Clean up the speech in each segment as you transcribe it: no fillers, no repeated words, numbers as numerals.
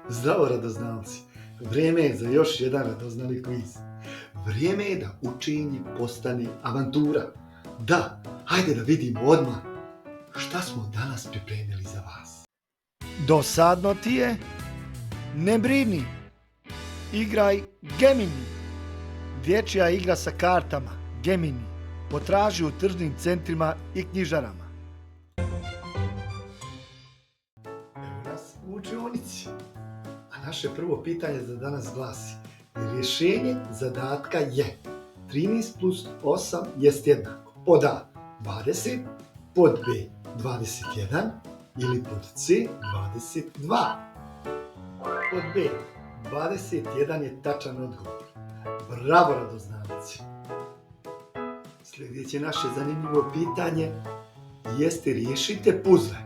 Zdravo radoznalci, vrijeme je za još jedan radoznali kviz. Vrijeme je da učenje postane avantura. Da, hajde da vidimo odmah šta smo danas pripremili za vas. Dosadno ti je? Ne brini. Igraj Gemini. Dječja igra sa kartama Gemini. Potraži u tržnim centrima i knjižarama. Evo nas u učionici. A naše prvo pitanje za danas glasi: rješenje zadatka je 13 plus 8 jest jednako pod A 20, pod B 21 ili pod C 22. Pod B 21 je tačan odgovor. Bravo radoznalci! Sljedeće naše zanimljivo pitanje jeste: riješite puzle.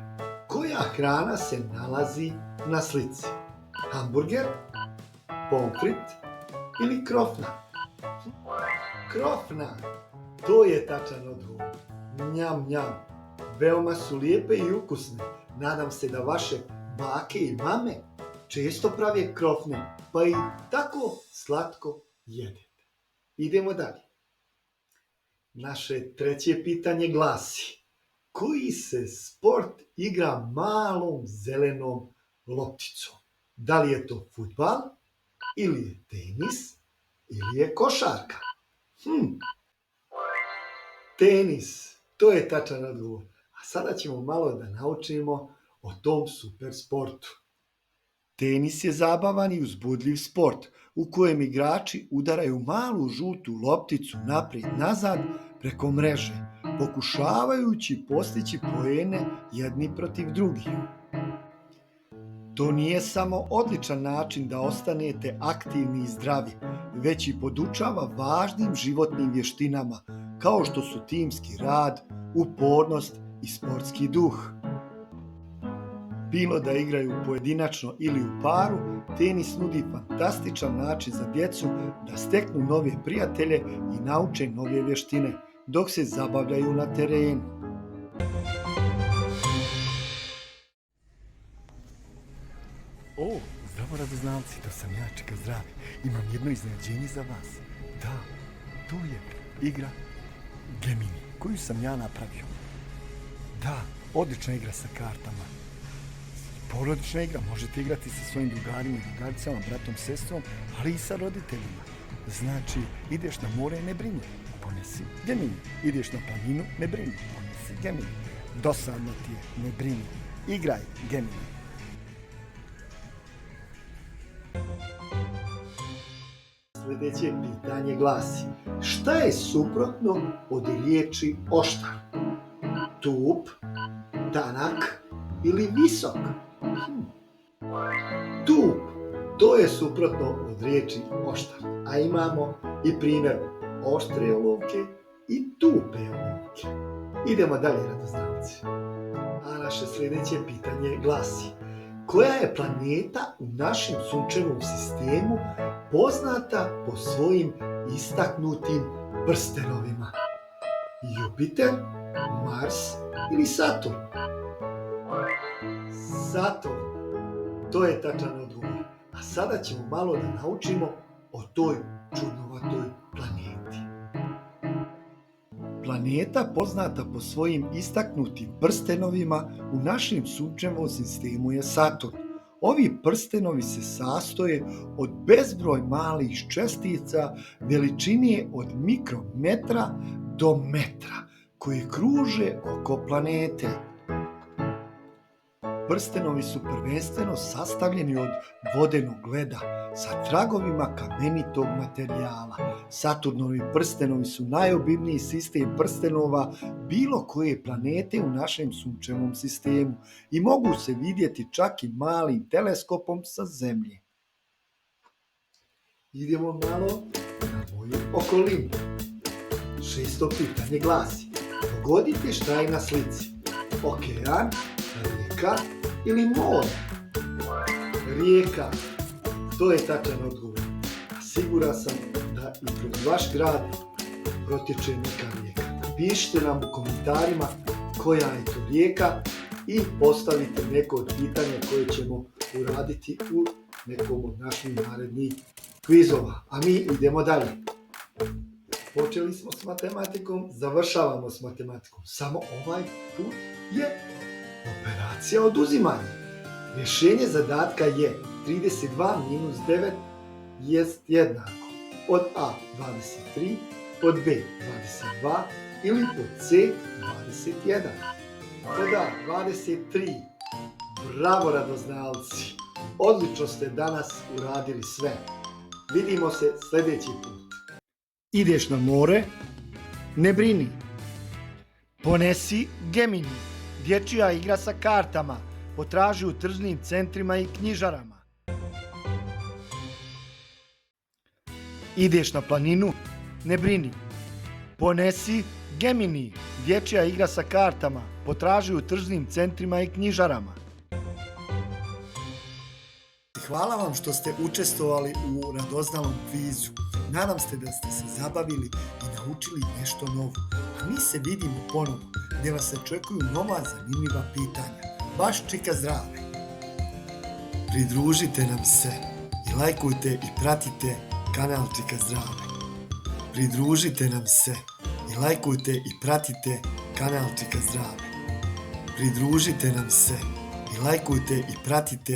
Koja hrana se nalazi na slici? Hamburger, pomfrit ili krofna? Krofna! To je tačan odgovor. Njam, njam. Veoma su lijepe i ukusne. Nadam se da vaše bake i mame često prave krofne, pa i tako slatko jedete. Idemo dalje. Naše treće pitanje glasi: koji se sport igra malom zelenom lopticom? Da li je to fudbal, ili je tenis, ili je košarka? Tenis, to je tačan odgovor. A sada ćemo malo da naučimo o tom super sportu. Tenis je zabavan i uzbudljiv sport u kojem igrači udaraju malu žutu lopticu naprijed-nazad preko mreže, pokušavajući postići poene jedni protiv drugih. To nije samo odličan način da ostanete aktivni i zdravi, već i podučava važnim životnim vještinama kao što su timski rad, upornost i sportski duh. Bilo da igraju pojedinačno ili u paru, tenis nudi fantastičan način za djecu da steknu nove prijatelje i nauče nove vještine dok se zabavljaju na terenu. Zdravo radoznalci, to sam ja, Čika Zdravi. Imam jedno iznenađenje za vas. Da, to je igra Gemini, koju sam ja napravio. Da, odlična igra sa kartama. Porodična igra, možete igrati sa svojim drugarima i drugaricama, bratom, sestrom, ali i sa roditeljima. Znači, ideš na more, ne brini, ponesi Gemini. Ideš na planinu, ne brini, ponesi Gemini. Dosadno ti je, ne brini, igraj Gemini. Sljedeće pitanje glasi: šta je suprotno od riječi oštar? Tup, tanak ili visok? Tup, to je suprotno od riječi oštar. A imamo i primjer oštre olovke i tupe olovke. Idemo dalje radoznalci. A naše sljedeće pitanje glasi: koja je planeta u našem sunčevom sistemu poznata po svojim istaknutim prstenovima? Jupiter, Mars ili Saturn? Saturn, to je tačan odgovor. A sada ćemo malo da naučimo o toj čudnovatoj planeti. Planeta poznata po svojim istaknutim prstenovima u našem sunčevom sistemu je Saturn. Ovi prstenovi se sastoje od bezbroj malih čestica veličine od mikrometra do metra koje kruže oko planete. Prstenovi su prvenstveno sastavljeni od vodenog leda sa tragovima kamenitog materijala. Saturnovi prstenovi su najobimniji sistem prstenova bilo koje planete u našem sunčevom sistemu i mogu se vidjeti čak i malim teleskopom sa Zemlje. Idemo malo na moju okolinu. Šesto pitanje glasi: pogodite šta je na slici? Okean, rijeka ili more? Rijeka, to je tačan odgovor. A siguran sam da i kroz vaš grad protječe neka rijeka. Pišite nam u komentarima koja je to rijeka i postavite neko od pitanja koje ćemo uraditi u nekom od naših narednih kvizova. A mi idemo dalje. Počeli smo s matematikom, završavamo s matematikom. Samo ovaj put je operacija oduzimanja. Rješenje zadatka je 32 minus 9 jest jednako od A 23, pod B 22 ili pod C 21. Pod A 23. Bravo radoznalci! Odlično ste danas uradili sve. Vidimo se sljedeći put. Ideš na more? Ne brini. Ponesi Gemini. Dječja igra sa kartama. Potraži u tržnim centrima i knjižarama. Ideš na planinu? Ne brini. Ponesi Gemini. Dječja igra sa kartama. Potraži u tržnim centrima i knjižarama. Hvala vam što ste učestvovali u radoznalom kvizu. Nadam se da ste se zabavili i naučili nešto novo. A mi se vidimo ponovo, gdje vas očekuju nova zanimljiva pitanja. Vaš Čika Zdrave. Pridružite nam se i lajkujte i pratite kanal Čika Zdrave. Pridružite nam se i lajkujte i pratite kanal Čika Zdrave. Pridružite nam se i lajkujte i pratite